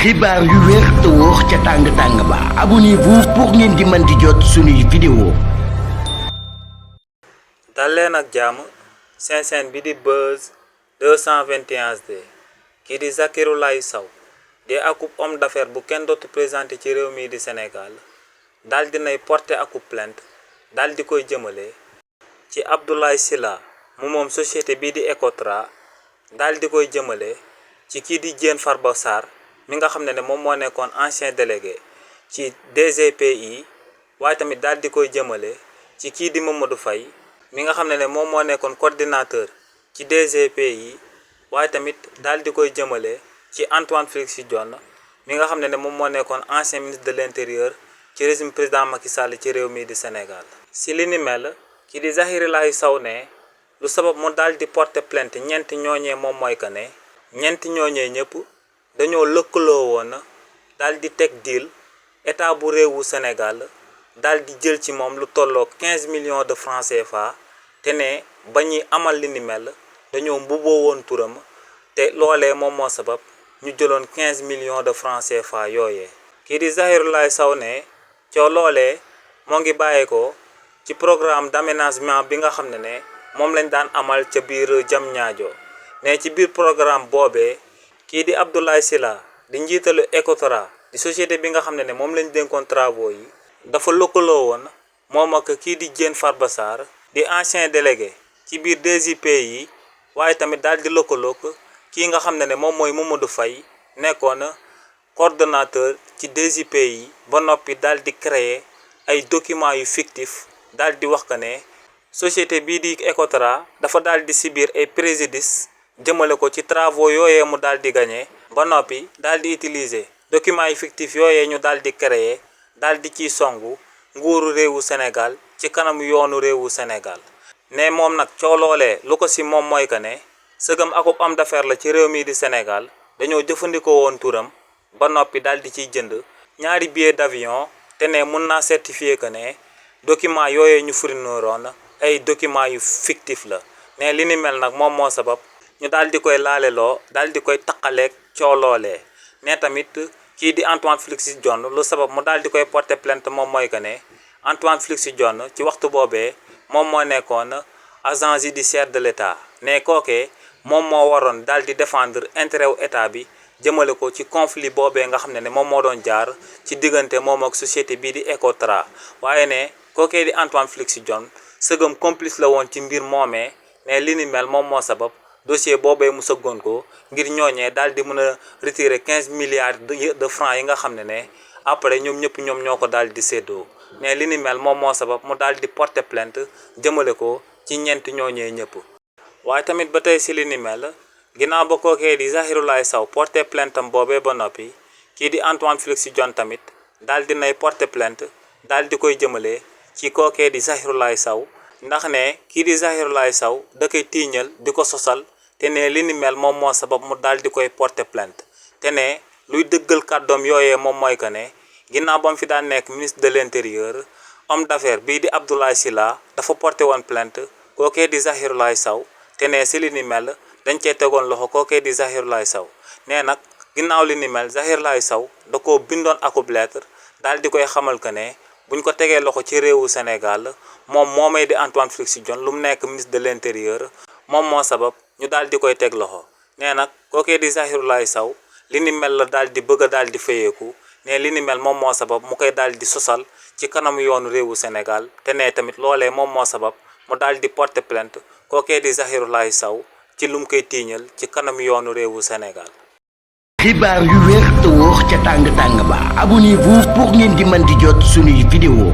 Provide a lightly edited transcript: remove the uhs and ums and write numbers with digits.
xibaar yu wér te wóor ca tàng ba abonnez-vous pour ngeen di mën di jot suñuy vidéo. dal leen ak jàmm seen chaîne bi di Buzz 221HD kii di Zakirou Laye Sow di akub homme d'affaires bu kenn dootu présenté ci réew mi di Sénégal dal dinay porté akub plainte dal di koy jëmale ci Abdoulaye Sylla mu moom société bi di Ecotra dal di koy jëmale ci kii di Diène Farba Sarr mi nga xam ne moom moo nekkoon ancien délégué ci DGPI waaye tamit daal di koy jëmale ci kii di Mamadou Faye mi nga xam ne moom moo nekkoon coordinateur ci DGPI waaye tamit daal di koy jëmale ci Antoine Félix Diome mi nga xam ne moom moo nekkoon ancien ministre de l'intérieur ci régime président Macky Sall ci réew mi di Sénégal. si li ni mel kii di Zakirou Laye Sow ne lu sabab mu daal di porter plainte ñeenti ñooñee moom mooy que ne ñeenti ñooñee ñëpp dañoo lëkkaloo woon daal di teg deal état bu réewu Sénégal daal di jël ci moom lu tolloo 15 millions de francs CFA te ne ba ñuy amal li ni mel dañoo mbubboo woon turam te loolee moom moo sabab ñu jëloon 15 millions de francs CFA yooyee. kii di Zakirou Laye Sow ne coo loolee moo ngi bàyyeekoo ci programme d'aménagement bi nga xam ne moom lañ daan amal ca biir Diamniadio ne ci biir programme boobee kii di Abdoulaye Sylla di njiitalu Ecotra di société bi nga xam ne moom lañ dénkoon travaux yi dafa lëkkaloo woon moom ak kii di Diène Farba Sarr di ancien délégué ci biir DGPI waaye tamit daal di lëkkaloog kii nga xam ne moom mooy Mamadou Faye nekkoon coordonnateur ci DGPI ba noppi daal di créer ay documents yu fictifs daal di wax que ne société bii di Ecotra dafa daal di subir ay préjudice jëmale ko ci travaux yooyee mu daal di gagné ba noppi daal di utiliser documents yi fictifs yooyee ñu daal di créer daal di ciy songu nguuru réewu Sénégal ci kanam yoonu réewu Sénégal ne moom nag cooloolee lu ko si moom mooy que ne sëgam akub homme d'affaires la ci réew mii di Sénégal dañoo jëfandikoo woon turam ba noppi daal di ciy jënd ñaari billet d'avion te ne mun naa certifier que ne documents yooyee ñu fourniroon ay documents yu fictif la ne li ni mel nag moom moo sabab ñu daal di koy laaleloo daal di koy taqaleeg cooloolee ne tamit kii di Antoine Félix Diome lu sabab mu daal di koy porter plainte moom mooy que ne Antoine Félix Diome ci waxtu boobee moom moo nekkoon agent judiciaire de l'État ne kookee moom moo waroon daal di défendre intérêt wu état bi jëmale ko ci conflit boobee nga xam ne moom moo doon jaar ci diggante moom ak société bii di Ecotra waaye ne kookee di Antoine Félix Diome sëgam complice la woon ci mbir moomee ne li ni mel moom moo sabab dossier boobee mu sëggoon ko ngir ñooñee daal di mën a retirer 15 milliards de francs yi nga xam ne après ñoom ñëpp ñoom ñoo ko daal di séddoo ne li ni mel moom moo sabab mu daal di porter plainte jëmale ko ci ñeenti ñooñee ñëpp. waaye tamit ba tey si li ni mel ginnaaw ba kookee di Zakirou Laye Sow porter plainte am boobee ba noppi kii di Antoine Félix Diome tamit daal di nay porter plainte daal di koy jëmale ci kookee di Zakirou Laye Sow ndax ne kii di Zakirou Laye Sow da koy tiiñal di ko sosal te ne li ni mel moom moo sabab mu daal di koy porter plainte te ne luy dëggal kàddoom yooyee moom mooy que ne ginnaaw ba mu fi daan nekk ministre de l'intérieur homme d'affaires bii di Abdoulaye Sylla dafa porter woon plainte kookee di Zakirou Laye Sow te ne si li ni mel dañ cee tegoon loxo kookee di Zakirou Laye Sow ne nag ginnaaw li ni mel Zakirou Laye Sow da koo bindoon akub lettre daal di koy xamal que ne buñ ko tegee loxo ci réewu Sénégal moom moomee di Antoine Félix Diome lu mu nekk ministre de l'intérieur moom moo sabab ñu daal di koy teg loxo nee nag kookee di Zakirou Laye Sow li ni mel la daal di bëgg a daal di fayeeku ne li ni mel moom moo sabab mu koy daal di sosal ci kanamu yoonu réewu Sénégal te ne tamit loolee moom moo sabab mu daal di porter plainte kookee di Zakirou Laye Sow ci lu mu koy tiiñal ci kanamu yoonu réewu Sénégal. xibaar yu wér te wóor ca tàng ba abonnez-vous pour ngeen di mën di jot suñuy vidéo.